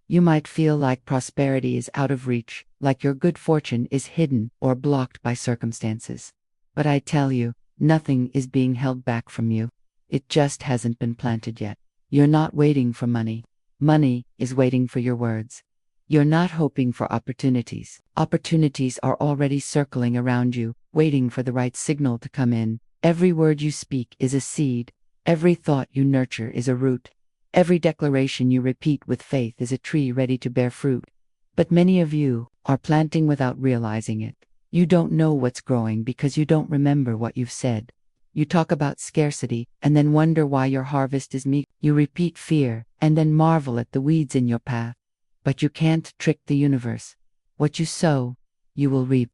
You might feel like prosperity is out of reach, like your good fortune is hidden or blocked by circumstances. But I tell you, nothing is being held back from you. It just hasn't been planted yet. You're not waiting for money. Money is waiting for your words. You're not hoping for opportunities. Opportunities are already circling around you, waiting for the right signal to come in. Every word you speak is a seed. Every thought you nurture is a root. Every declaration you repeat with faith is a tree ready to bear fruit. But many of you are planting without realizing it. You don't know what's growing because you don't remember what you've said. You talk about scarcity and then wonder why your harvest is meager. You repeat fear and then marvel at the weeds in your path. But you can't trick the universe. What you sow, you will reap.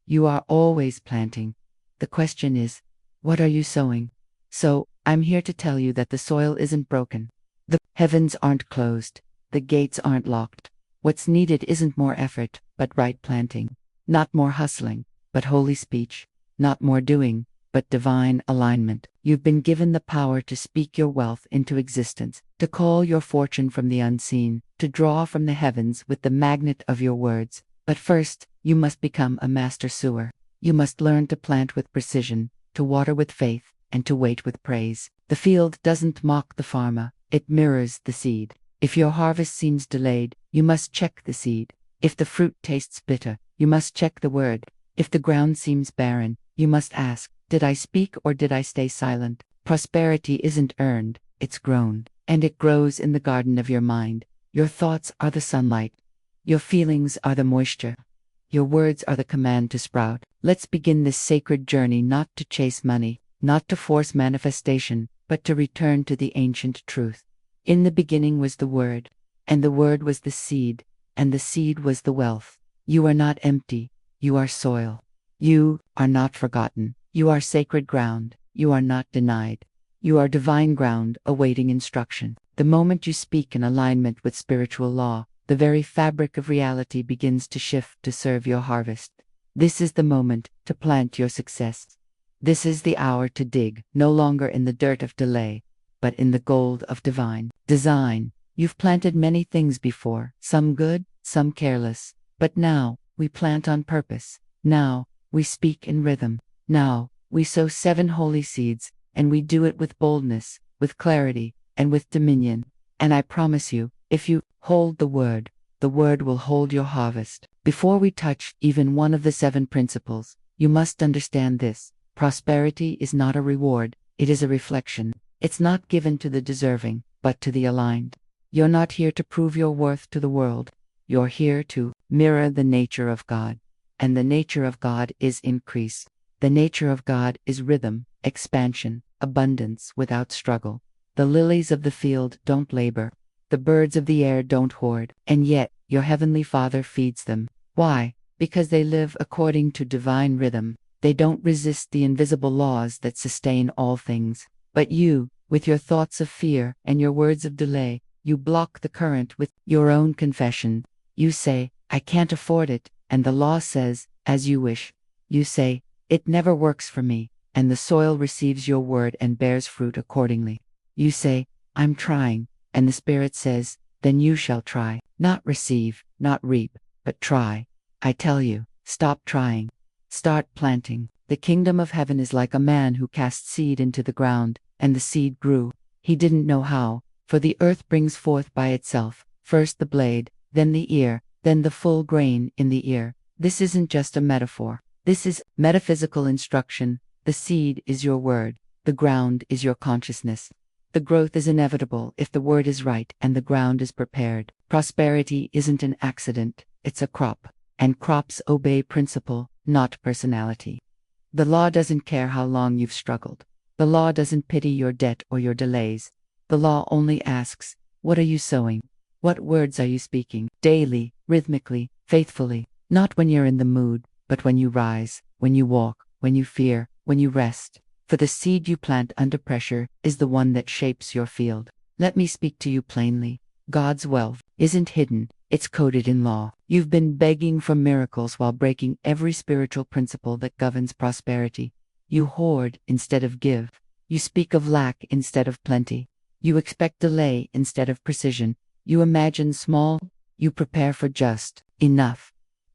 You are always planting. The question is, what are you sowing? So, I'm here to tell you that the soil isn't broken. The heavens aren't closed. The gates aren't locked. What's needed isn't more effort, but right planting. Not more hustling, but holy speech. Not more doing, but divine alignment. You've been given the power to speak your wealth into existence, to call your fortune from the unseen, to draw from the heavens with the magnet of your words. But first, you must become a master sower. You must learn to plant with precision, to water with faith, and to wait with praise. The field doesn't mock the farmer, it mirrors the seed. If your harvest seems delayed, you must check the seed. If the fruit tastes bitter, you must check the word. If the ground seems barren, you must ask, did I speak or did I stay silent? Prosperity isn't earned, it's grown. And it grows in the garden of your mind. Your thoughts are the sunlight. Your feelings are the moisture. Your words are the command to sprout. Let's begin this sacred journey not to chase money, not to force manifestation, but to return to the ancient truth. In the beginning was the Word, and the Word was the seed, and the seed was the wealth. You are not empty, you are soil. You are not forgotten, you are sacred ground, you are not denied. You are divine ground awaiting instruction. The moment you speak in alignment with spiritual law, the very fabric of reality begins to shift to serve your harvest. This is the moment to plant your success. This is the hour to dig, no longer in the dirt of delay, but in the gold of divine design. You've planted many things before, some good, some careless. But now, we plant on purpose. Now, we speak in rhythm. Now, we sow 7 holy seeds, and we do it with boldness, with clarity, and with dominion. And I promise you, if you hold the word will hold your harvest. Before we touch even one of the 7 principles, you must understand this. Prosperity is not a reward, it is a reflection. It's not given to the deserving, but to the aligned. You're not here to prove your worth to the world. You're here to mirror the nature of God. And the nature of God is increase. The nature of God is rhythm, expansion, abundance without struggle. The lilies of the field don't labor. The birds of the air don't hoard. And yet, your heavenly Father feeds them. Why? Because they live according to divine rhythm. They don't resist the invisible laws that sustain all things. But you, with your thoughts of fear and your words of delay, you block the current with your own confession. You say, I can't afford it, and the law says, as you wish. You say, it never works for me, and the soil receives your word and bears fruit accordingly. You say, I'm trying, and the Spirit says, then you shall try. Not receive, not reap, but try. I tell you, stop trying. Start planting. The kingdom of heaven is like a man who cast seed into the ground, and the seed grew. He didn't know how, for the earth brings forth by itself, first the blade, then the ear, then the full grain in the ear. This isn't just a metaphor. This is metaphysical instruction. The seed is your word. The ground is your consciousness. The growth is inevitable if the word is right and the ground is prepared. Prosperity isn't an accident, it's a crop. And crops obey principle, not personality. The law doesn't care how long you've struggled. The law doesn't pity your debt or your delays. The law only asks, what are you sowing? What words are you speaking? Daily, rhythmically, faithfully. Not when you're in the mood, but when you rise, when you walk, when you fear, when you rest. For the seed you plant under pressure is the one that shapes your field. Let me speak to you plainly. God's wealth isn't hidden, it's coded in law. You've been begging for miracles while breaking every spiritual principle that governs prosperity. You hoard instead of give. You speak of lack instead of plenty. You expect delay instead of precision. You imagine small You prepare for just enough,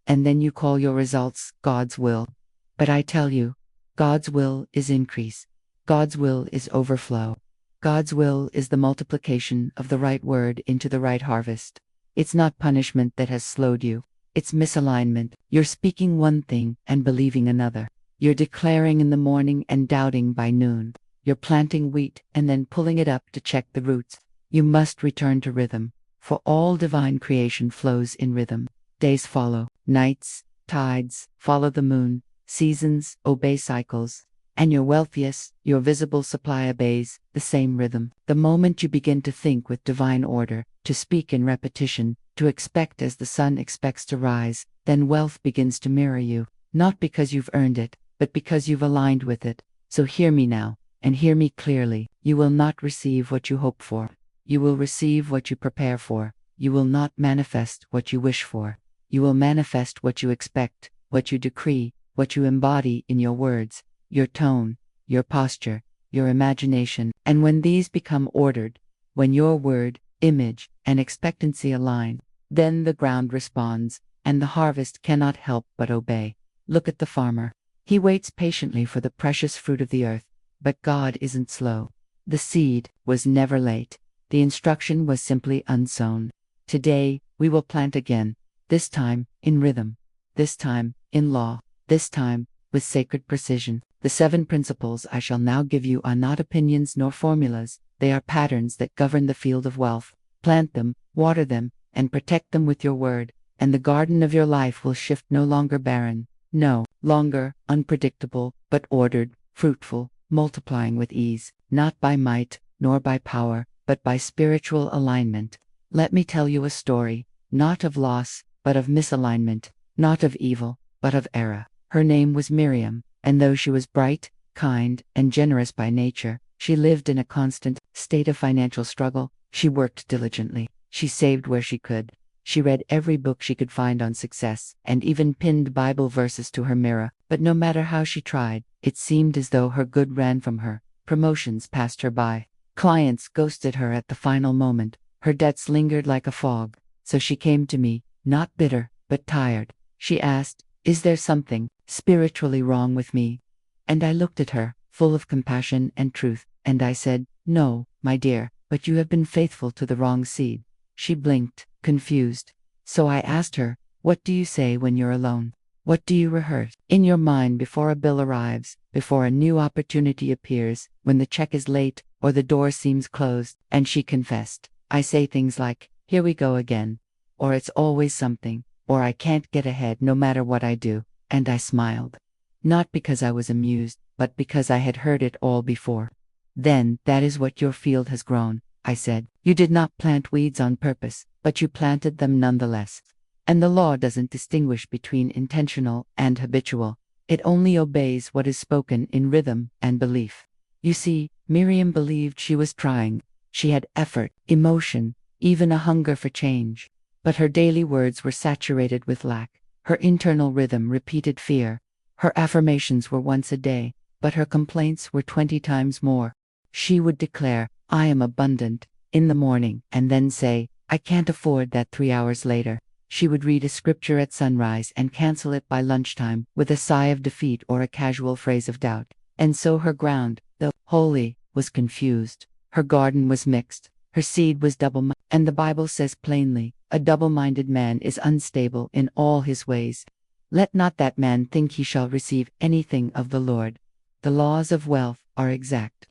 and then you call your results God's will. But I tell you, God's will is increase. God's will is overflow. God's will is the multiplication of the right word into the right harvest. It's not punishment that has slowed you. It's misalignment. You're speaking one thing and believing another. You're declaring in the morning and doubting by noon. You're planting wheat and then pulling it up to check the roots. You must return to rhythm, for all divine creation flows in rhythm. Days follow, nights, tides, follow the moon, seasons obey cycles, and your wealthiest, your visible supply obeys the same rhythm. The moment you begin to think with divine order, to speak in repetition, to expect as the sun expects to rise, then wealth begins to mirror you, not because you've earned it, but because you've aligned with it. So hear me now, and hear me clearly. You will not receive what you hope for. You will receive what you prepare for. You will not manifest what you wish for. You will manifest what you expect, what you decree, what you embody in your words, your tone, your posture, your imagination. And when these become ordered, when your word, image, and expectancy align, then the ground responds, and the harvest cannot help but obey. Look at the farmer. He waits patiently for the precious fruit of the earth, but God isn't slow. The seed was never late. The instruction was simply unsown. Today, we will plant again, this time in rhythm, this time in law, this time with sacred precision. The 7 principles I shall now give you are not opinions nor formulas, they are patterns that govern the field of wealth. Plant them, water them, and protect them with your word, and the garden of your life will shift no longer barren, no longer unpredictable, but ordered, fruitful, multiplying with ease, not by might, nor by power, but by spiritual alignment. Let me tell you a story, not of loss, but of misalignment, not of evil, but of error. Her name was Miriam, and though she was bright, kind, and generous by nature, she lived in a constant state of financial struggle. She worked diligently. She saved where she could. She read every book she could find on success, and even pinned Bible verses to her mirror. But no matter how she tried, it seemed as though her good ran from her. Promotions passed her by. Clients ghosted her at the final moment. Her debts lingered like a fog. So she came to me, not bitter, but tired. She asked, "Is there something spiritually wrong with me?" And I looked at her, full of compassion and truth, and I said, "No, my dear, but you have been faithful to the wrong seed." She blinked, confused. So I asked her, "What do you say when you're alone? What do you rehearse in your mind before a bill arrives, before a new opportunity appears, when the check is late, or the door seems closed?" And she confessed, "I say things like, 'Here we go again,' or 'It's always something,' or 'I can't get ahead no matter what I do.'" And I smiled. Not because I was amused, but because I had heard it all before. "Then that is what your field has grown," I said. "You did not plant weeds on purpose, but you planted them nonetheless. And the law doesn't distinguish between intentional and habitual. It only obeys what is spoken in rhythm and belief." You see, Miriam believed she was trying. She had effort, emotion, even a hunger for change. But her daily words were saturated with lack. Her internal rhythm repeated fear. Her affirmations were once a day, but her complaints were 20 times more. She would declare, "I am abundant," in the morning, and then say, "I can't afford that 3 hours later." She would read a scripture at sunrise and cancel it by lunchtime with a sigh of defeat or a casual phrase of doubt. And so her ground, though holy, was confused. Her garden was mixed. Her seed was double-minded. And the Bible says plainly, "A double-minded man is unstable in all his ways. Let not that man think he shall receive anything of the Lord." The laws of wealth are exact.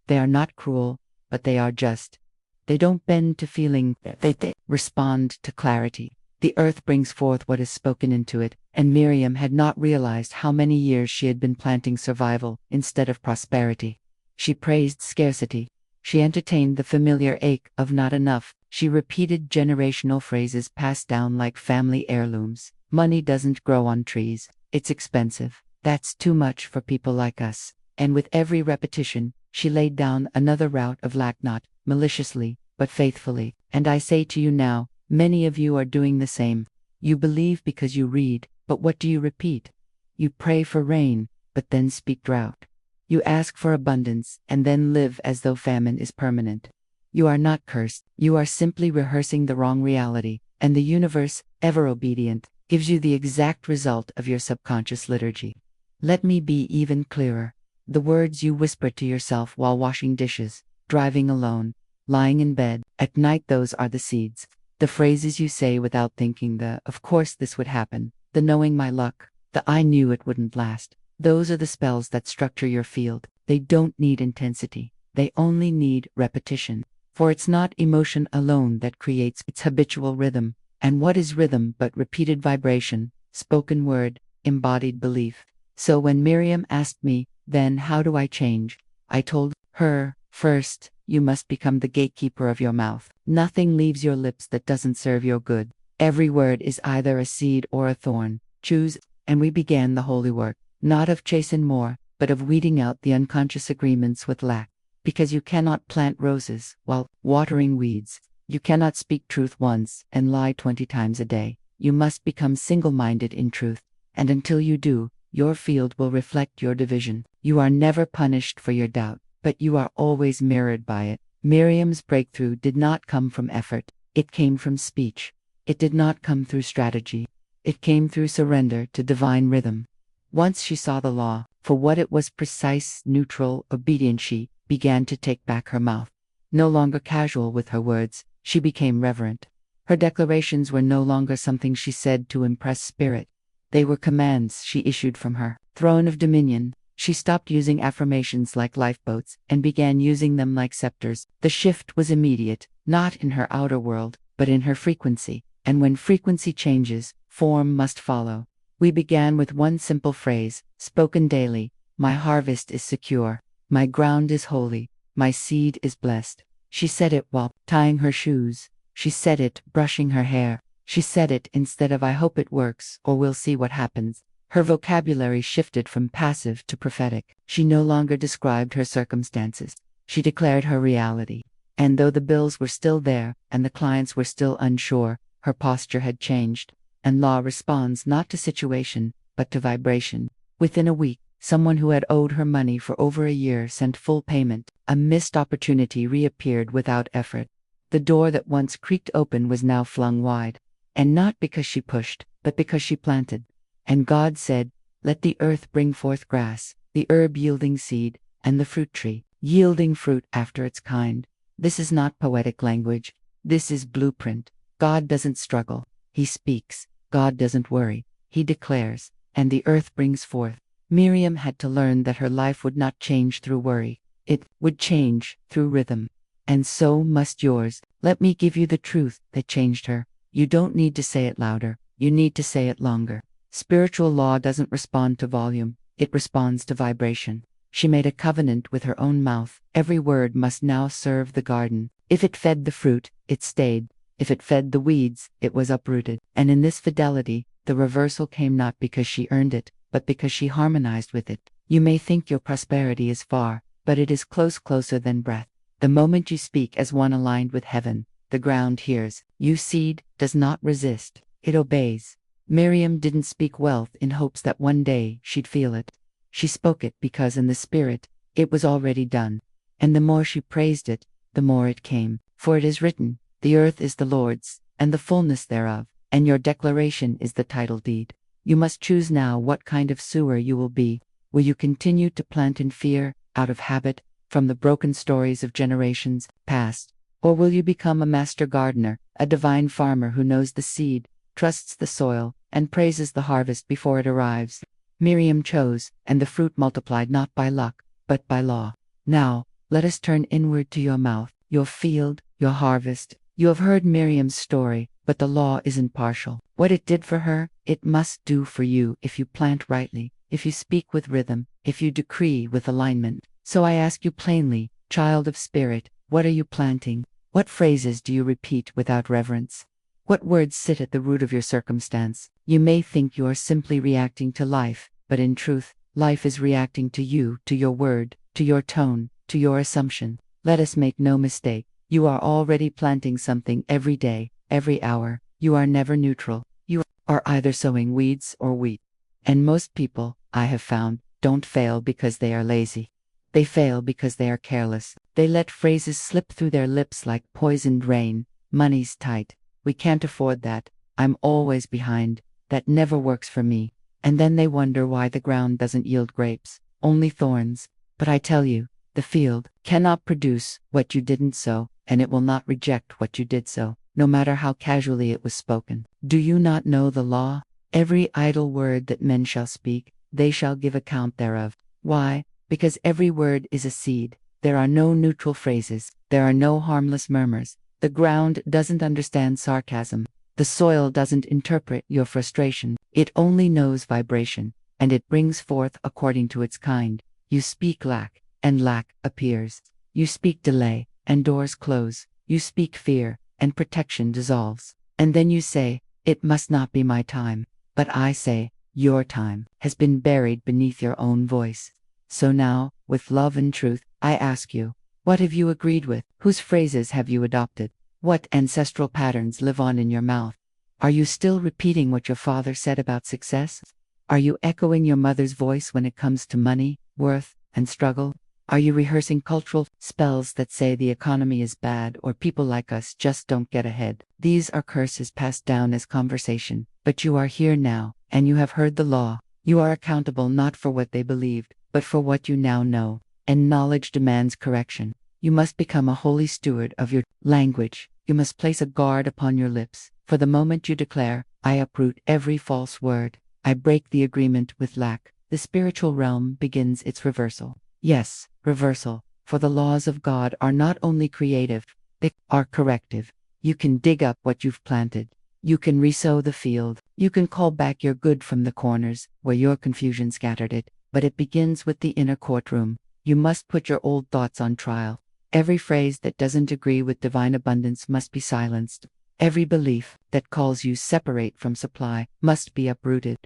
They are not cruel, but they are just. They don't bend to feeling, they respond to clarity. The earth brings forth what is spoken into it, and Miriam had not realized how many years she had been planting survival instead of prosperity. She praised scarcity. She entertained the familiar ache of not enough. She repeated generational phrases passed down like family heirlooms. "Money doesn't grow on trees. It's expensive. That's too much for people like us." And with every repetition, she laid down another route of lack, not maliciously, but faithfully. And I say to you now, many of you are doing the same. You believe because you read, but what do you repeat? You pray for rain, but then speak drought. You ask for abundance, and then live as though famine is permanent. You are not cursed. You are simply rehearsing the wrong reality. and the universe, ever obedient, gives you the exact result of your subconscious liturgy. Let me be even clearer. The words you whisper to yourself while washing dishes, driving alone, lying in bed, at night, those are the seeds. The phrases you say without thinking, the "of course this would happen," the "knowing my luck," the "I knew it wouldn't last." Those are the spells that structure your field. They don't need intensity. They only need repetition. For it's not emotion alone that creates its habitual rhythm. And what is rhythm but repeated vibration, spoken word, embodied belief? So when Miriam asked me, then how do I change? I told her, first, you must become the gatekeeper of your mouth. Nothing leaves your lips that doesn't serve your good. Every word is either a seed or a thorn. Choose, and we began the holy work, not of chasing more, but of weeding out the unconscious agreements with lack. Because you cannot plant roses while watering weeds. You cannot speak truth once and lie 20 times a day. You must become single-minded in truth, and until you do, your field will reflect your division. You are never punished for your doubt, but you are always mirrored by it. Miriam's breakthrough did not come from effort. It came from speech. It did not come through strategy. It came through surrender to divine rhythm. Once she saw the law for what it was, precise, neutral, obedient, she began to take back her mouth. No longer casual with her words, she became reverent. Her declarations were no longer something she said to impress spirit. They were commands she issued from her throne of dominion. She stopped using affirmations like lifeboats and began using them like scepters. The shift was immediate, not in her outer world, but in her frequency. And when frequency changes, form must follow. We began with one simple phrase, spoken daily: my harvest is secure, my ground is holy, my seed is blessed. She said it while tying her shoes. She said it brushing her hair. She said it instead of "I hope it works" or "we'll see what happens." Her vocabulary shifted from passive to prophetic. She no longer described her circumstances. She declared her reality. And though the bills were still there, and the clients were still unsure, her posture had changed. And law responds not to situation, but to vibration. Within a week, someone who had owed her money for over a year sent full payment. A missed opportunity reappeared without effort. The door that once creaked open was now flung wide. And not because she pushed, but because she planted. And God said, "Let the earth bring forth grass, the herb yielding seed, and the fruit tree, yielding fruit after its kind." This is not poetic language. This is blueprint. God doesn't struggle. He speaks. God doesn't worry. He declares. And the earth brings forth. Miriam had to learn that her life would not change through worry. It would change through rhythm. And so must yours. Let me give you the truth that changed her. You don't need to say it louder. You need to say it longer. Spiritual law doesn't respond to volume. It responds to vibration. She made a covenant with her own mouth. Every word must now serve the garden. If it fed the fruit, it stayed. If it fed the weeds, it was uprooted. And in this fidelity, the reversal came not because she earned it, but because she harmonized with it. You may think your prosperity is far, but it is close, closer than breath. The moment you speak as one aligned with heaven, the ground hears. You seed does not resist. It obeys. Miriam didn't speak wealth in hopes that one day she'd feel it. She spoke it because in the spirit, it was already done. And the more she praised it, the more it came. For it is written, "The earth is the Lord's, and the fullness thereof," and your declaration is the title deed. You must choose now what kind of sower you will be. Will you continue to plant in fear, out of habit, from the broken stories of generations past? Or will you become a master gardener, a divine farmer who knows the seed, trusts the soil, and praises the harvest before it arrives? Miriam chose, and the fruit multiplied not by luck, but by law. Now, let us turn inward to your mouth, your field, your harvest. You have heard Miriam's story, but the law isn't partial. What it did for her, it must do for you if you plant rightly, if you speak with rhythm, if you decree with alignment. So I ask you plainly, child of spirit, what are you planting? What phrases do you repeat without reverence? What words sit at the root of your circumstance? You may think you are simply reacting to life, but in truth, life is reacting to you, to your word, to your tone, to your assumption. Let us make no mistake. You are already planting something every day, every hour. You are never neutral. You are either sowing weeds or wheat. And most people, I have found, don't fail because they are lazy. They fail because they are careless. They let phrases slip through their lips like poisoned rain. Money's tight. we can't afford that. I'm always behind. That never works for me. And then they wonder why the ground doesn't yield grapes, only thorns. But I tell you, the field cannot produce what you didn't sow, and it will not reject what you did sow, no matter how casually it was spoken. Do you not know the law? Every idle word that men shall speak, they shall give account thereof. Why? Because every word is a seed. There are no neutral phrases. There are no harmless murmurs. The ground doesn't understand sarcasm. The soil doesn't interpret your frustration. It only knows vibration, and it brings forth according to its kind. You speak lack, and lack appears. You speak delay, and doors close. You speak fear, and protection dissolves. And then you say, "It must not be my time." But I say, your time has been buried beneath your own voice. So now, with love and truth, I ask you, what have you agreed with? Whose phrases have you adopted? What ancestral patterns live on in your mouth? Are you still repeating what your father said about success? Are you echoing your mother's voice when it comes to money, worth, and struggle? Are you rehearsing cultural spells that say the economy is bad or people like us just don't get ahead? These are curses passed down as conversation, but you are here now, and you have heard the law. You are accountable not for what they believed, but for what you now know, and knowledge demands correction. You must become a holy steward of your language. You must place a guard upon your lips, for the moment you declare, "I uproot every false word, I break the agreement with lack," the spiritual realm begins its reversal. Yes, reversal, for the laws of God are not only creative, they are corrective. You can dig up what you've planted. You can resow the field. You can call back your good from the corners, where your confusion scattered it, but it begins with the inner courtroom. You must put your old thoughts on trial. Every phrase that doesn't agree with divine abundance must be silenced. Every belief that calls you separate from supply must be uprooted.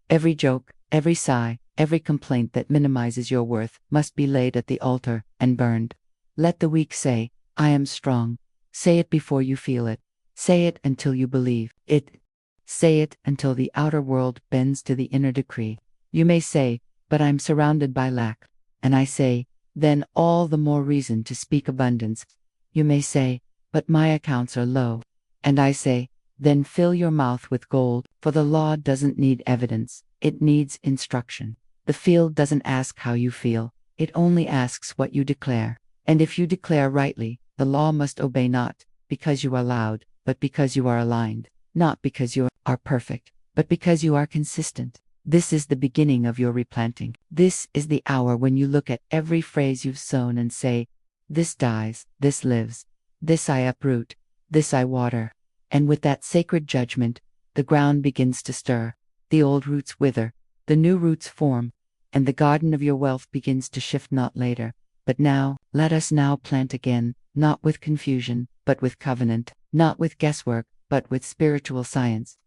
Every joke, every sigh, every complaint that minimizes your worth must be laid at the altar and burned. Let the weak say, "I am strong." Say it before you feel it. Say it until you believe it. Say it until the outer world bends to the inner decree. You may say, "But I'm surrounded by lack." And I say, then all the more reason to speak abundance. You may say, "But my accounts are low." And I say, then fill your mouth with gold, for the law doesn't need evidence, it needs instruction. The field doesn't ask how you feel, it only asks what you declare. And if you declare rightly, the law must obey not because you are loud, but because you are aligned, not because you are perfect, but because you are consistent. This is the beginning of your replanting. This is the hour when you look at every phrase you've sown and say, "This dies, this lives. This I uproot, this I water." And with that sacred judgment, the ground begins to stir, the old roots wither, the new roots form, and the garden of your wealth begins to shift not later, but now. Let us now plant again, not with confusion, but with covenant, not with guesswork, but with spiritual science.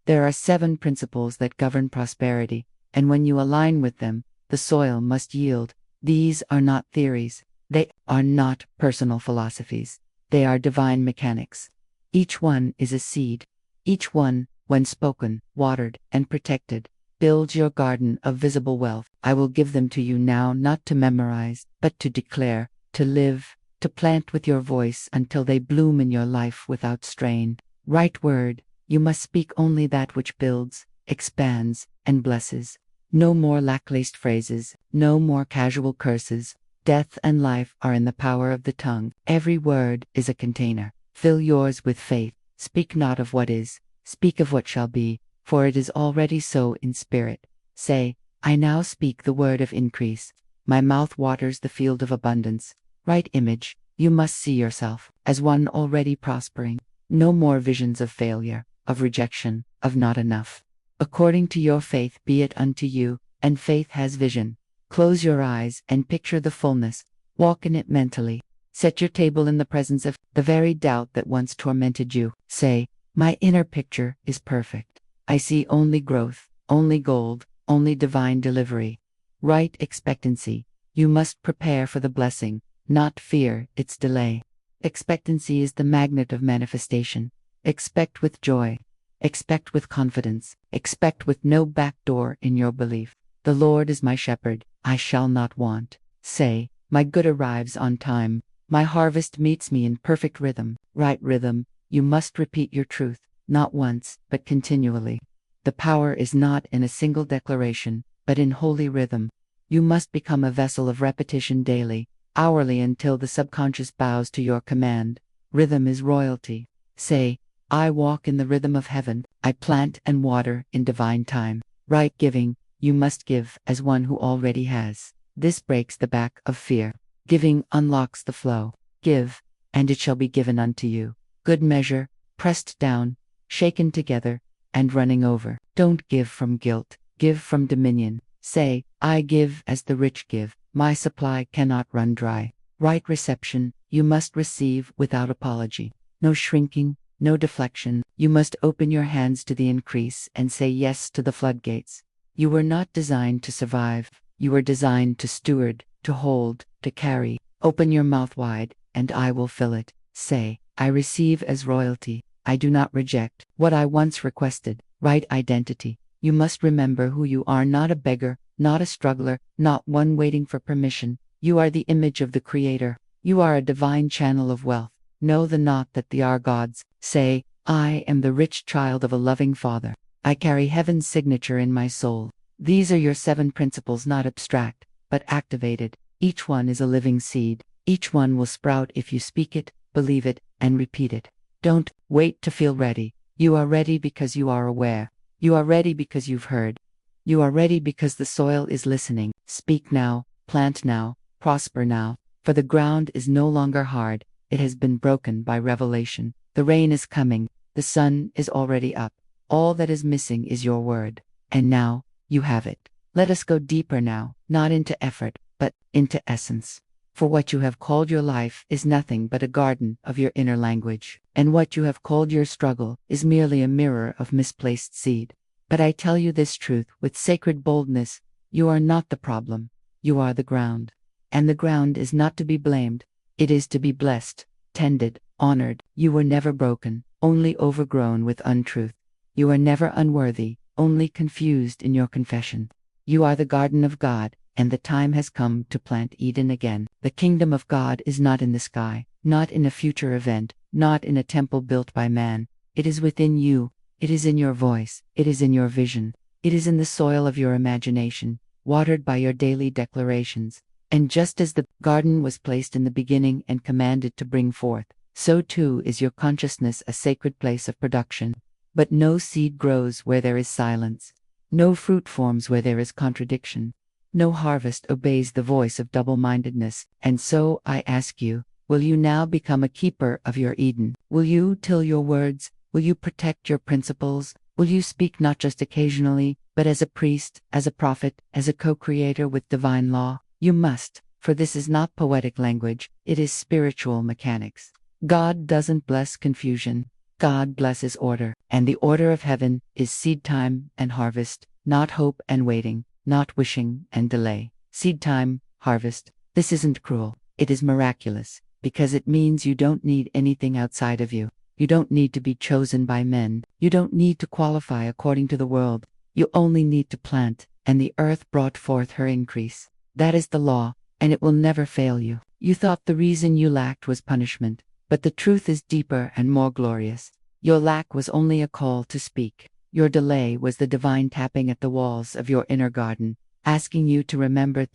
There are 7 principles that govern prosperity, and when you align with them, the soil must yield. These are not theories. They are not personal philosophies. They are divine mechanics. Each one is a seed. Each one, when spoken, watered, and protected, builds your garden of visible wealth. I will give them to you now, not to memorize, but to declare, to live, to plant with your voice until they bloom in your life without strain. Right word. You must speak only that which builds, expands, and blesses. No more lack-laced phrases, no more casual curses. Death and life are in the power of the tongue. Every word is a container. Fill yours with faith. Speak not of what is, speak of what shall be, for it is already so in spirit. Say, "I now speak the word of increase. My mouth waters the field of abundance." Right image. You must see yourself as one already prospering. No more visions of failure, of rejection, of not enough. According to your faith be it unto you, and faith has vision. Close your eyes and picture the fullness. Walk in it mentally. Set your table in the presence of the very doubt that once tormented you. Say, "My inner picture is perfect. I see only growth, only gold, only divine delivery." Right expectancy. You must prepare for the blessing, not fear its delay. Expectancy is the magnet of manifestation. Expect with joy. Expect with confidence. Expect with no back door in your belief. The Lord is my shepherd, I shall not want. Say, "My good arrives on time. My harvest meets me in perfect rhythm." Right rhythm. You must repeat your truth, not once, but continually. The power is not in a single declaration, but in holy rhythm. You must become a vessel of repetition daily, hourly, until the subconscious bows to your command. Rhythm is royalty. Say, I walk in the rhythm of heaven, I plant and water in divine time. Right giving, you must give as one who already has. This breaks the back of fear. Giving unlocks the flow. Give, and it shall be given unto you. Good measure, pressed down, shaken together, and running over. Don't give from guilt, give from dominion. Say, I give as the rich give, my supply cannot run dry. Right reception, you must receive without apology. No shrinking, no deflection. You must open your hands to the increase and say yes to the floodgates. You were not designed to survive. You were designed to steward, to hold, to carry. Open your mouth wide, and I will fill it. Say, I receive as royalty. I do not reject what I once requested. Right identity. You must remember who you are, not a beggar, not a struggler, not one waiting for permission. You are the image of the Creator. You are a divine channel of wealth. Know the not that they are God's. Say, I am the rich child of a loving Father. I carry heaven's signature in my soul. These are your 7 principles, not abstract, but activated. Each one is a living seed. Each one will sprout if you speak it, believe it, and repeat it. Don't wait to feel ready. You are ready because you are aware. You are ready because you've heard. You are ready because the soil is listening. Speak now, plant now, prosper now, for the ground is no longer hard. It has been broken by revelation. The rain is coming. The sun is already up. All that is missing is your word. And now, you have it. Let us go deeper now, not into effort, but into essence. For what you have called your life is nothing but a garden of your inner language, and what you have called your struggle is merely a mirror of misplaced seed. But I tell you this truth with sacred boldness: you are not the problem, you are the ground. And the ground is not to be blamed, it is to be blessed, tended, honored. You were never broken, only overgrown with untruth. You are never unworthy, only confused in your confession. You are the garden of God, and the time has come to plant Eden again. The kingdom of God is not in the sky, not in a future event, not in a temple built by man. It is within you, it is in your voice, it is in your vision, it is in the soil of your imagination, watered by your daily declarations. And just as the garden was placed in the beginning and commanded to bring forth, so too is your consciousness a sacred place of production. But no seed grows where there is silence. No fruit forms where there is contradiction. No harvest obeys the voice of double-mindedness. And so I ask you, will you now become a keeper of your Eden? Will you till your words? Will you protect your principles? Will you speak not just occasionally, but as a priest, as a prophet, as a co-creator with divine law? You must, for this is not poetic language, it is spiritual mechanics. God doesn't bless confusion. God blesses order, and the order of heaven is seed time and harvest, not hope and waiting, not wishing and delay. Seed time, harvest. This isn't cruel, it is miraculous, because it means you don't need anything outside of you. You don't need to be chosen by men. You don't need to qualify according to the world. You only need to plant, and the earth brought forth her increase. That is the law, and it will never fail you. You thought the reason you lacked was punishment, but the truth is deeper and more glorious. Your lack was only a call to speak. Your delay was the divine tapping at the walls of your inner garden, asking you to remember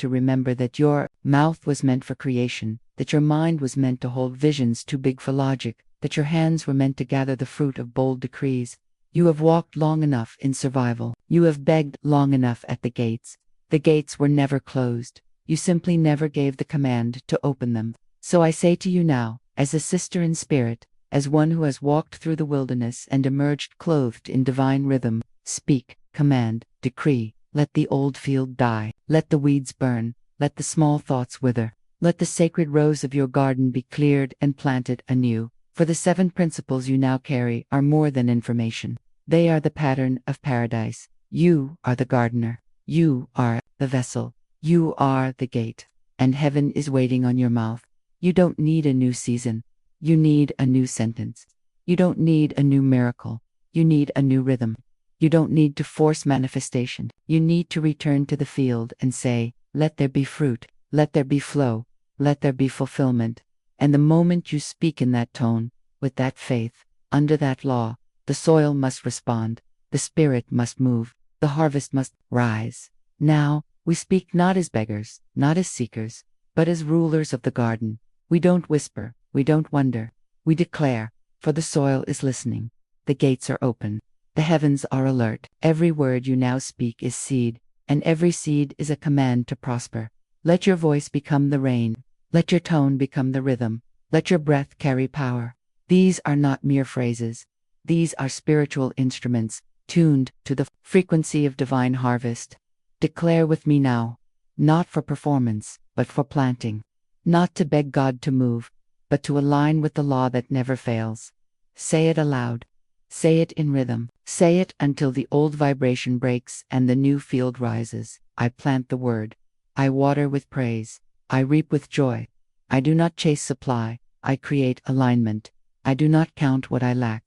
that your mouth was meant for creation, that your mind was meant to hold visions too big for logic, that your hands were meant to gather the fruit of bold decrees. You have walked long enough in survival. You have begged long enough at the gates. The gates were never closed. You simply never gave the command to open them. So I say to you now, as a sister in spirit, as one who has walked through the wilderness and emerged clothed in divine rhythm, speak, command, decree. Let the old field die. Let the weeds burn. Let the small thoughts wither. Let the sacred rose of your garden be cleared and planted anew. For the 7 principles you now carry are more than information. They are the pattern of paradise. You are the gardener. You are the vessel. You are the gate. And heaven is waiting on your mouth. You don't need a new season. You need a new sentence. You don't need a new miracle. You need a new rhythm. You don't need to force manifestation. You need to return to the field and say, let there be fruit. Let there be flow. Let there be fulfillment. And the moment you speak in that tone, with that faith, Under that law, the soil must respond, the spirit must move, the harvest must rise. Now, we speak not as beggars, not as seekers, but as rulers of the garden. We don't whisper, we don't wonder, we declare, for the soil is listening. The gates are open, the heavens are alert. Every word you now speak is seed, and every seed is a command to prosper. Let your voice become the rain, let your tone become the rhythm, let your breath carry power. These are not mere phrases, these are spiritual instruments, tuned to the frequency of divine harvest. Declare with me now, not for performance, but for planting. Not to beg God to move, but to align with the law that never fails. Say it aloud. Say it in rhythm. Say it until the old vibration breaks and the new field rises. I plant the word. I water with praise. I reap with joy. I do not chase supply. I create alignment. I do not count what I lack.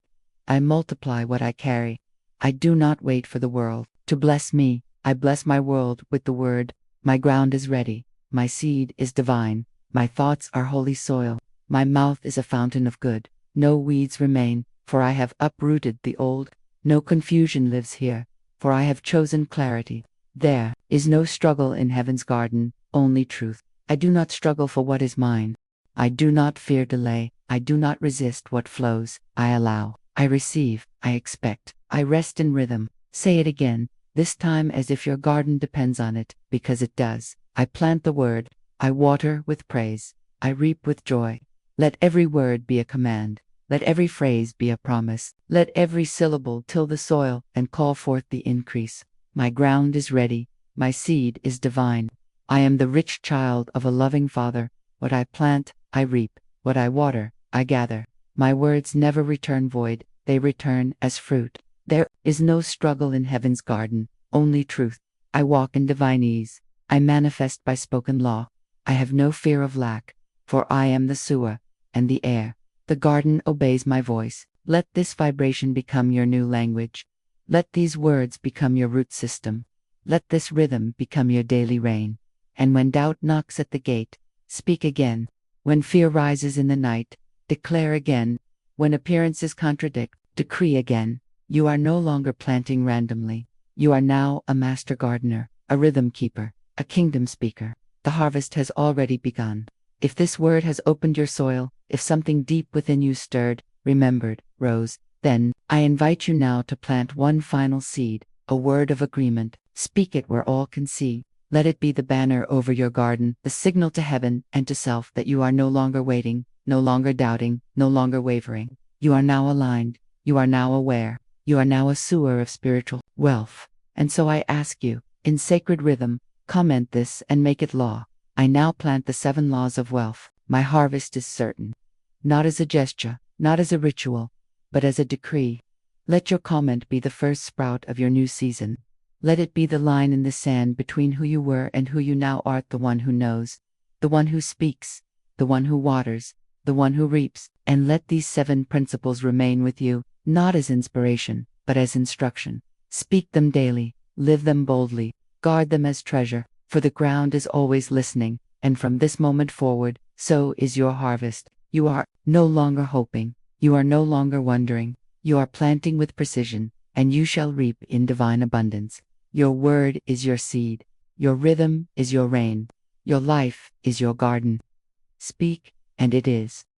I multiply what I carry. I do not wait for the world to bless me. I bless my world with the word. My ground is ready. My seed is divine. My thoughts are holy soil. My mouth is a fountain of good. No weeds remain, for I have uprooted the old. No confusion lives here, for I have chosen clarity. There is no struggle in heaven's garden, only truth. I do not struggle for what is mine. I do not fear delay. I do not resist what flows. I allow. I receive. I expect. I rest in rhythm. Say it again, this time as if your garden depends on it, because it does. I plant the word. I water with praise. I reap with joy. Let every word be a command. Let every phrase be a promise. Let every syllable till the soil and call forth the increase. My ground is ready. My seed is divine. I am the rich child of a loving Father. What I plant, I reap. What I water, I gather. My words never return void. They return as fruit. There is no struggle in heaven's garden, only truth. I walk in divine ease. I manifest by spoken law. I have no fear of lack, for I am the sower and the air. The garden obeys my voice. Let this vibration become your new language. Let these words become your root system. Let this rhythm become your daily rain. And when doubt knocks at the gate, speak again. When fear rises in the night, declare again. When appearances contradict, decree again. You are no longer planting randomly. You are now a master gardener, a rhythm keeper, a kingdom speaker. The harvest has already begun. If this word has opened your soil, if something deep within you stirred, remembered, rose, then I invite you now to plant one final seed, a word of agreement. Speak it where all can see. Let it be the banner over your garden, the signal to heaven and to self that you are no longer waiting, no longer doubting, no longer wavering. You are now aligned. You are now aware. You are now a sewer of spiritual wealth. And so I ask you, in sacred rhythm, comment this and make it law. I now plant the 7 laws of wealth. My harvest is certain. Not as a gesture, not as a ritual, but as a decree. Let your comment be the first sprout of your new season. Let it be the line in the sand between who you were and who you now are, the one who knows, the one who speaks, the one who waters, the one who reaps. And let these 7 principles remain with you, not as inspiration, but as instruction. Speak them daily, live them boldly, guard them as treasure, for the ground is always listening, and from this moment forward, so is your harvest. You are no longer hoping, you are no longer wondering, you are planting with precision, and you shall reap in divine abundance. Your word is your seed, your rhythm is your rain, your life is your garden. Speak, and it is.